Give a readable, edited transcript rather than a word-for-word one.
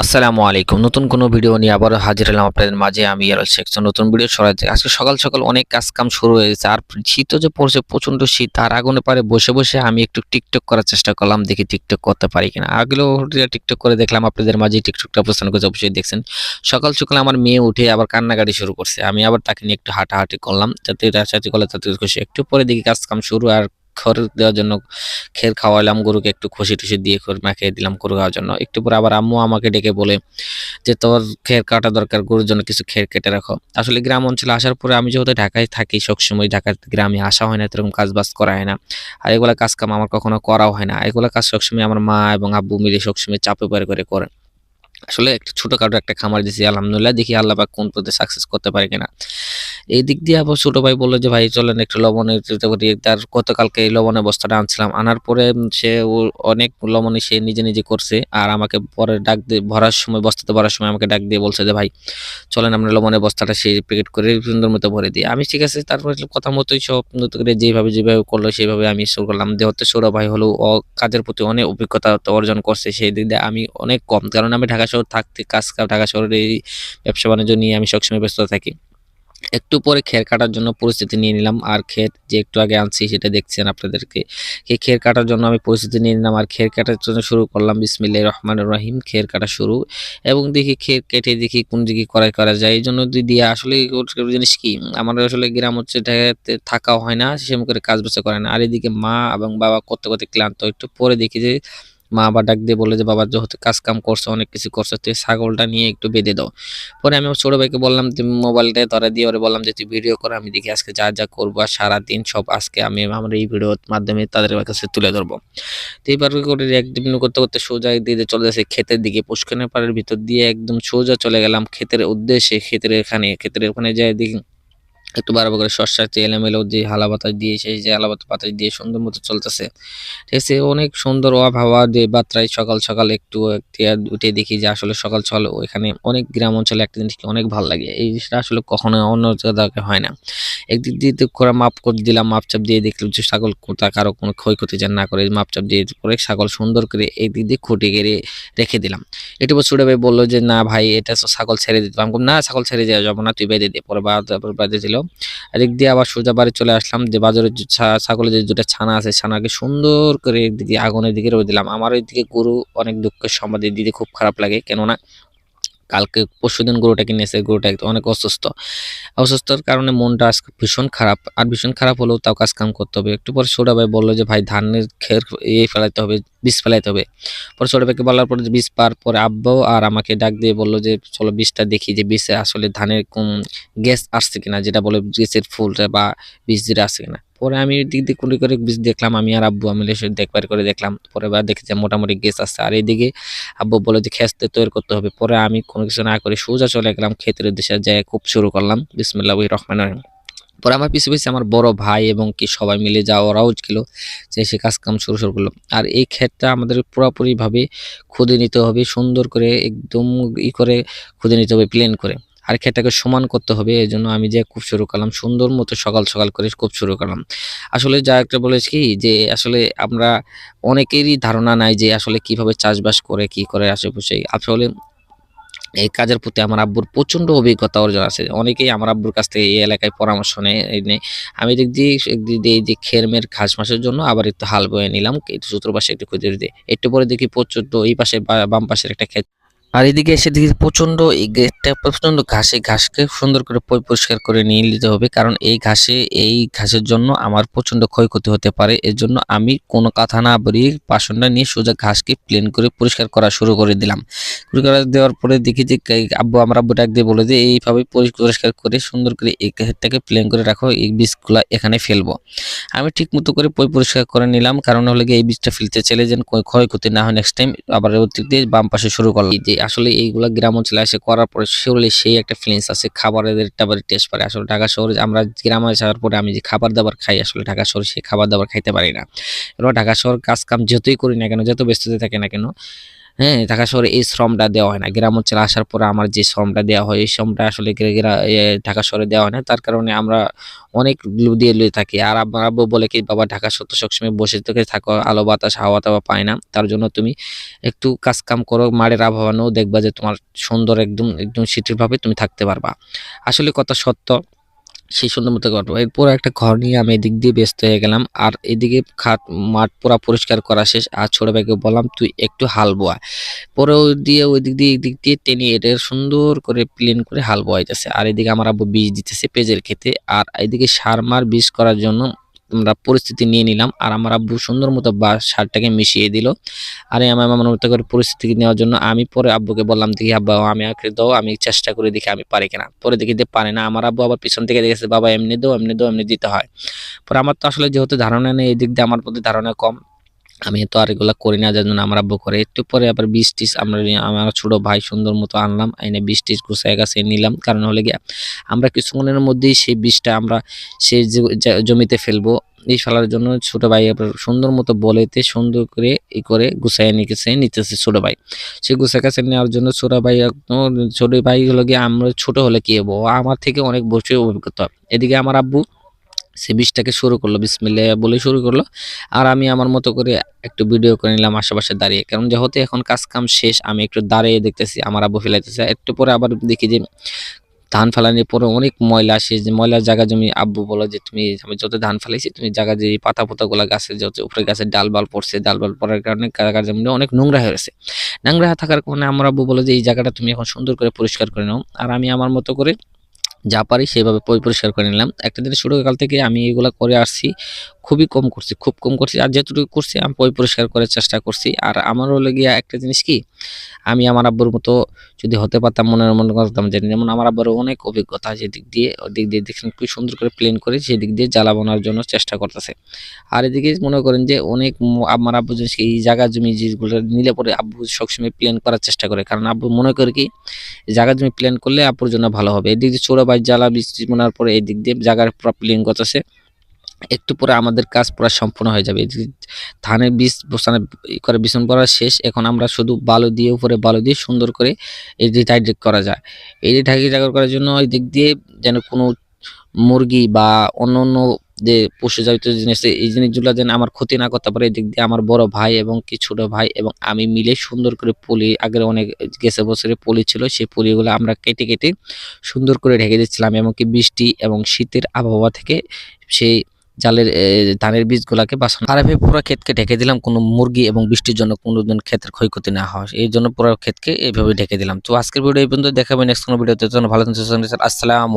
আসসালামু আলাইকুম। নতুন কোনো ভিডিও নিয়ে আবারও হাজির হলাম আপনাদের মাঝে। আমি ইয়ারল শেখ। নতুন ভিডিও ছড়াতে আজকে সকাল সকাল অনেক কাজ-কাম শুরু হয়েছে। আর শীতও যে পড়ছে, প্রচণ্ড শীত। আর আগুনের পাড়ে বসে বসে আমি একটু টিকটক করার চেষ্টা করলাম। দেখি টিকটক করতে পারি কিনা। আগেও টিকটক করে দেখলাম, আপনাদের মাঝে টিকটকটা উপস্থাপন করেছি, অবশ্যই দেখছেন। সকাল সকাল আমার মেয়ে উঠে আবার কান্নাকাটি শুরু করছে। আমি আবার তাকে নিয়ে একটু হাঁটাহাঁটি করলাম, যাতে হাঁটাহাঁটি করলে তাতে খুশি। একটু পরে দেখি কাজ-কাম শুরু। আর খড় দেওয়ার জন্য খের খাওয়াইলাম গরুকে, একটু খুশি-টুসি দিয়ে খড় মাখিয়ে দিলাম গরু খাওয়ার জন্য। একটু পরে আবার আম্মু আমাকে ডেকে বলে যে, "তোর খের কাটা দরকার, গরুর জন্য কিছু খের কেটে রাখো।" আসলে গ্রাম অঞ্চলে আসার পরে আমি যেহেতু ঢাকায় থাকি, সবসময় ঢাকার গ্রামে আসা হয় না, এরকম কাজ-বাজ করা হয় না। আর এগুলা কাজ-কাম আমার কখনো করাও হয় না। এগুলা কাজ সবসময় আমার মা এবং আব্বু মিলে সবসময় চাপে করে। আসলে একটা ছোটখাটো একটা খামার দিছি, আলহামদুলিল্লাহ। দেখি আল্লাহ পাক কোন পথে সাকসেস করতে পারি কিনা। এই দিক দিয়ে আবার ছোট ভাই বলল যে, "ভাই চলেন একটু লবণের চেষ্টা করি।" তার গতকালকে এই লবণের বস্তাটা আনছিলাম। আনার পরে সে অনেক লবণই সে নিজে করছে। আর আমাকে পরে ডাক দিয়ে ভরার সময়, বস্তাতে ভরার সময় আমাকে ডাক দিয়ে বলছে যে, "ভাই চলেন আমরা লবণের বস্তাটা সেই প্যাকেট করে সুন্দর মতো ভরে দিই।" আমি ঠিক আছে, তারপরে কথা মতোই সব মতো করে যেভাবে করলো সেভাবে আমি শুরু করলাম। যেহেতু ছোট ভাই হলেও কাজের প্রতি অনেক অভিজ্ঞতা তো অর্জন করছে। সেই দিক দিয়ে আমি অনেক কম। কারণ আমি ঢাকা শহর থাকতে ঢাকা শহরের এই ব্যবসা-বাণিজ্য নিয়ে আমি সবসময় ব্যস্ত থাকি। একটু পরে খের কাটার জন্য পরিস্থিতি নিয়ে নিলাম। আর খের যে একটু আগে আনছি সেটা দেখছেন আপনাদেরকে। এই খের কাটার জন্য আমি পরিস্থিতি নিয়ে নিলাম আর খের কাটার জন্য শুরু করলাম। বিসমিল্লাহির রহমানির রহিম। খের কাটা শুরু এবং দেখি খের কেটে দেখি কোন দিকে করা যায়। এইজন্য দিয়ে আসলে জিনিস কি, আমার আসলে গ্রাম হচ্ছে, ঢাকাতে থাকাও হয় না, সেরকম করে কাজ-বাজও করে না। আর এদিকে মা এবং বাবা করতে ক্লান্ত। একটু পরে দেখি যে মা আবার ডাক দিয়ে বলল যে, "বাবা যেহেতু কাজ-কাম করছো, অনেক কিছু করছো, তুই ছাগলটা নিয়ে একটু বেঁধে দাও।" পরে আমি আমার ছোট ভাইকে বললাম, যে মোবাইলটা ধরে দিয়ে ওরে বললাম যে, "তুই ভিডিও কর, আমি দেখি আজকে যা করবো আর সারাদিন সব আজকে আমি আমার এই ভিডিওর মাধ্যমে তাদের কাছে তুলে ধরবো।" তো এইভাবে করে রিঅ্যাক্টিভ করতে সোজা দিয়ে চলে যাচ্ছে ক্ষেতের দিকে। পুষ্করণী পাড়ের ভিতর দিয়ে একদম সোজা চলে গেলাম ক্ষেতের উদ্দেশ্যে। ক্ষেতের ওখানে যেয়ে দেখি একটু বারবার করে শসা এলোমেলো যে হালা বাতাস দিয়ে, সেই যে হালা বাতাস দিয়ে সুন্দর মতো চলতেছে। ঠিক আছে? অনেক সুন্দর আবহাওয়া, যে বাত্রায় সকাল একটু উঠে দেখি যে আসলে সকাল ওইখানে অনেক গ্রাম অঞ্চলে একটা জিনিসকে অনেক ভাল লাগে। এই জিনিসটা আসলে কখনো অন্য জায়গায় হয় না। একদিক দিয়ে তো করে মাপ করে দিলাম, মাপচাপ দিয়ে দেখলাম যে ছাগল কারো কোনো ক্ষয়ক্ষতি যেন না করে, মাপচাপ দিয়ে পরে ছাগল সুন্দর করে একদিক দিয়ে খুঁটে গেড়ে রেখে দিলাম। একটু পর ছোট ভাই বলল যে, "না ভাই, এটা তো ছাগল ছেড়ে দিতে।" আমি বললাম, "না, ছাগল ছেড়ে দেওয়া যাবে না, তুই বেঁধে দে।" পরে বেঁধে দিল। এদিক দিয়ে আবার সোজা বাড়ি চলে আসলাম, যে বাজারের যে ছাগলের যে ২ টা ছানা আছে, ছানাকে সুন্দর করে এদিকে আগুনের দিকে রোদ দিলাম। আমার ওইদিকে গরু অনেক দুঃখের সংবাদ দিতে খুব খারাপ লাগে। কেননা কালকে পরশুদিন গরুটা কিনেছে, গরুটা অনেক অসুস্থর কারণে মনটা আজকে ভীষণ খারাপ। আর ভীষণ খারাপ হলেও তাও কাজ-কাম করতে হবে। একটু পরে ছোট ভাই বলল যে, "ভাই ধানের খের ফেলাইতে হবে, বীজ ফেলাইতে হবে।" পরে ছোট ভাইকে বলার পরে যে বীজ পাওয়ার পরে আব্বু আর আমাকে ডাক দিয়ে বলল যে, "চলো বীজটা দেখি যে বীজে আসলে ধানের গ্যাস আসছে কিনা, যেটা বলে বীজের ফুলটা বা বীজ যেটা আছে কিনা।" পরে আমি দিক দিয়ে কুলি করে বীজ দেখলাম, আমি আর আব্বু মিলে সে দেখবার করে দেখলাম। পরে দেখি যে মোটামুটি গ্যাস আসছে। আর এদিকে আব্বু বলে যে খেতে তৈরি করতে হবে। পরে আমি কোনো কিছু না করে সোজা চলে গেলাম ক্ষেতের উদ্দেশ্যে, যেয়ে খুব শুরু করলাম। বিসমিল্লাহির রহমানির রহিম। পরে আমার পিছে আমার বড় ভাই এবং কি সবাই মিলে ওরাও ছিল, যে সে কাজ-কাম শুরু করলো। আর এই ক্ষেতটা আমাদের পুরাপুরিভাবে খুদে নিতে হবে, সুন্দর করে একদম করে খুদে নিতে হবে, প্লেন করে। আর ক্ষেতটাকে সমান করতে হবে। এজন্য আমি যেয়ে খুব শুরু করলাম। সুন্দর মতো সকাল করে খুব শুরু করলাম। আসলে যা একটা বলেছি কি, যে আসলে আমরা অনেকেরই ধারণা নাই যে আসলে কিভাবে চাষবাস করে, কি করে আশেপাশে। আসলে এই কাজের প্রতি আমার আব্বুর প্রচণ্ড অভিজ্ঞতা অর্জন আছে। অনেকেই আমার আব্বুর কাছ থেকে এই এলাকায় পরামর্শ নেয়। আমি একদিক দিয়ে এই যে খের-মের ঘাস মাসের জন্য আবার একটু হাল বয়ে নিলাম। একটু চতুর্পাশে একটু খুঁজে দিয়ে। একটু পরে দেখি প্রচণ্ড এই পাশে বাম পাশের একটা ক্ষেত। আর এদিকে এসে দেখি প্রচণ্ড এই গেটটা প্রচণ্ড ঘাসকে সুন্দর করে পরিষ্কার করে নিয়ে নিতে হবে। কারণ এই ঘাসের জন্য আমার প্রচণ্ড ক্ষয়ক্ষতি হতে পারে। এজন্য আমি কোনো কথা না বাড়িয়ে বাসনটা নিয়ে সোজা ঘাসকে প্লেন করে পরিষ্কার করা শুরু করে দিলাম। শুরু করে দেওয়ার পরে দেখি যে আমার আব্বু ডাক দিয়ে বলে যে, "এইভাবে পরিষ্কার করে সুন্দর করে এই ঘাসটাকে প্লেন করে রাখো। এই বীজগুলা এখানে ফেলবো।" আমি ঠিক মতো করে পরিষ্কার করে নিলাম। কারণ হলো গিয়ে এই বীজটা ফেলতে চাইলে যেন ক্ষয়ক্ষতি না হয় নেক্সট টাইম। আবার ওর দিক দিয়ে বাম পাশে শুরু করলাম। এই যে আসলে এইগুলা গ্রাম অঞ্চলে এসে করার পরে সেই একটা ফিলিংস আছে, খাবারের টাবারের টেস্ট পারে। আসলে ঢাকা শহরে আমরা গ্রামে আসার পরে আমি যে খাবার-দাবার খাই, আসলে ঢাকা শহরে সেই খাবার-দাবার খাইতে পারি না। এবার ঢাকা শহর কাজ-কাম যতই করি না কেন, যত ব্যস্ততা থাকে না কেন, হ্যাঁ, ঢাকা শহরে এই শ্রমটা দেওয়া হয় না। গ্রাম অঞ্চলে আসার পরে আমার যে শ্রমটা দেওয়া হয়, এই শ্রমটা আসলে ঢাকা শহরে দেওয়া হয় না। তার কারণে আমরা অনেক লুয়ে থাকি। আর আমার আব্বু বলে কি, "বাবা ঢাকা শহর তো সবসময় বসে থেকে থাকো, আলো বাতাস, হাওয়া-টাওয়া পায় না। তার জন্য তুমি একটু কাজ-কাম করো, মাঠের আবহাওয়া নাও, দেখবা যে তোমার সুন্দর একদম শিথিলভাবে তুমি থাকতে পারবা।" আসলে কথা সত্য। সেই সুন্দর মতো করবো। এরপর একটা ঘর নিয়ে আমি এদিক দিয়ে ব্যস্ত হয়ে গেলাম। আর এদিকে মাঠ পুরা পরিষ্কার করা শেষ। আর ছোট ভাইকে বললাম, "তুই একটু হাল বোয়া।" পরে ওইদিক দিয়ে এদিক দিয়ে টেনে এটা সুন্দর করে প্লেন করে হাল বোয়াইতেছে। আর এদিকে আমার আব্বু বীজ দিতেছে পেঁয়াজের ক্ষেতে। আর এদিকে সার মার বীজ করার জন্য আমরা প্রস্তুতি নিয়ে নিলাম। আর আমার আব্বু সুন্দর মতো সারটাকে মিশিয়ে দিল। আর আমি আমার মতো করে পরিস্থিতি নেওয়ার জন্য আমি পরে আব্বুকে বললাম, "দেখি আব্বা, আমাকে দাও, আমি চেষ্টা করে দেখি আমি পারি কিনা।" পরে দেখি যে পারে না। আমার আব্বু আবার পিছন থেকে দেখেছে, "বাবা এমনি দাও, এমনি দাও, এমনি দিতে হয়।" পরে আমার তো আসলে যেহেতু ধারণা নেই, এদিক দিয়ে আমার প্রতি ধারণা কম, আমি তো আর এগুলা করি না, যার জন্য আমার আব্বু করে। একটু পরে আবার বীজ-টিজ আমার ছোট ভাই সুন্দর মতো আনলাম, এনে বীজ-টিজ গুছায় গাছায় নিলাম। কারণ হলে গিয়ে আমরা কিছুক্ষণের মধ্যেই সেই বীজটা আমরা সেই জমিতে ফেলবো। এই ফেলার জন্য ছোট ভাই আবার সুন্দর মতো বলেতে সুন্দর করে করে গুছায় নিতেছে ছোট ভাই। সে গুছায় গাছায় নেওয়ার জন্য ছোট ভাই হলো গিয়ে, আমরা ছোট হলে কি হবো, ও আমার থেকে অনেক বছর অভিজ্ঞতা। এদিকে আমার আব্বু সে বীজটাকে শুরু করলো, বিসমিল্লাহ বলে শুরু করলো। আর আমি আমার মতো করে একটু ভিডিও করে নিলাম আশেপাশে দাঁড়িয়ে। কারণ যেহেতু এখন কাজ কাম শেষ, আমি একটু দাঁড়িয়ে দেখতেছি আমার আব্বু ফেলাইতেছে। একটু পরে আবার দেখি যে ধান ফেলানোর পরে অনেক ময়লা আসে, যে ময়লার জায়গা জমি আব্বু বলো যে, "তুমি, আমি যত ধান ফেলাইছি তুমি জায়গা যে পাতা গুলা গাছের যত উপরে গাছের ডালবাল পড়ছে, ডালবাল পড়ার কারণে জায়গা জমিটা অনেক নোংরা হয়ে গেছে। নোংরা থাকার কারণে আমার আব্বু বলে যে, এই জায়গাটা তুমি এখন সুন্দর করে পরিষ্কার করে নাও।" আর আমি আমার মতো করে যা পারি সেভাবে পরিষ্কার করে নিলাম। একটা জিনিস ছোটকাল থেকে আমি এগুলা করে আসছি। খুবই কম করছি, খুব কম করছি। আর যেটুকু করছি আমি পরিষ্কার করার চেষ্টা করছি। আর আমার হলো গিয়া একটা জিনিস কি, আমি আমার আব্বুর মতো যদি হতে পারতাম, মনে করতাম যে, যেমন আমার আব্বুর অনেক অভিজ্ঞতা যেদিক দিয়ে, ওদিক দিয়ে দেখছেন কি সুন্দর করে প্লেন করে সেদিক দিয়ে জ্বালা বানানোর জন্য চেষ্টা করতেছে। আর এদিকে মনে করেন যে অনেক আমার আব্বু জিনিস এই জায়গা জমি যেগুলো নিলে পরে আব্বু সবসময় প্লেন করার চেষ্টা করে। কারণ আব্বু মনে করে কি, জায়গা জমি প্ল্যান করলে আপুর জন্য ভালো হবে। এদিক দিয়ে ছোট ভাই জ্বালা বৃষ্টি মনার পরে এদিক দিয়ে জায়গার পুরা প্লেন করতেছে। একটু পরে আমাদের কাজ পুরা সম্পূর্ণ হয়ে যাবে। এদিকে ধানের বীজ বসানো করে বিছন করা শেষ। এখন আমরা শুধু বালু দিয়ে, উপরে বালু দিয়ে সুন্দর করে এডিট হাইড্রেট করা যায়। এডিট হাইড্রেট করার জন্য এই দিক দিয়ে যেন কোনো মুরগি বা অন্যান্য যে পশুজাত জিনিস, এই জিনিসগুলো যেন আমার ক্ষতি না করতে পারে, এদিক দিয়ে আমার বড় ভাই এবং কি ছোট ভাই এবং আমি মিলে সুন্দর করে পলি, আগের অনেক গেছে বছরে পলি ছিল, সেই পলিগুলো আমরা কেটে সুন্দর করে ঢেকে দিচ্ছিলাম। এমনকি বৃষ্টি এবং শীতের আবহাওয়া থেকে সেই ধানের বীজগুলাকে বাঁচানো। আর এভাবে পুরো ক্ষেতকে ঢেকে দিলাম, কোনো মুরগি এবং বৃষ্টির জন্য কোনোদিন ক্ষেতের ক্ষয়ক্ষতি না হয়, এই জন্য পুরো ক্ষেতকে এইভাবে ঢেকে দিলাম। তো আজকের ভিডিও এই পর্যন্ত, দেখাবেন নেক্সট কোনো ভিডিওতে। ভালো থাকবেন, আসসালাম।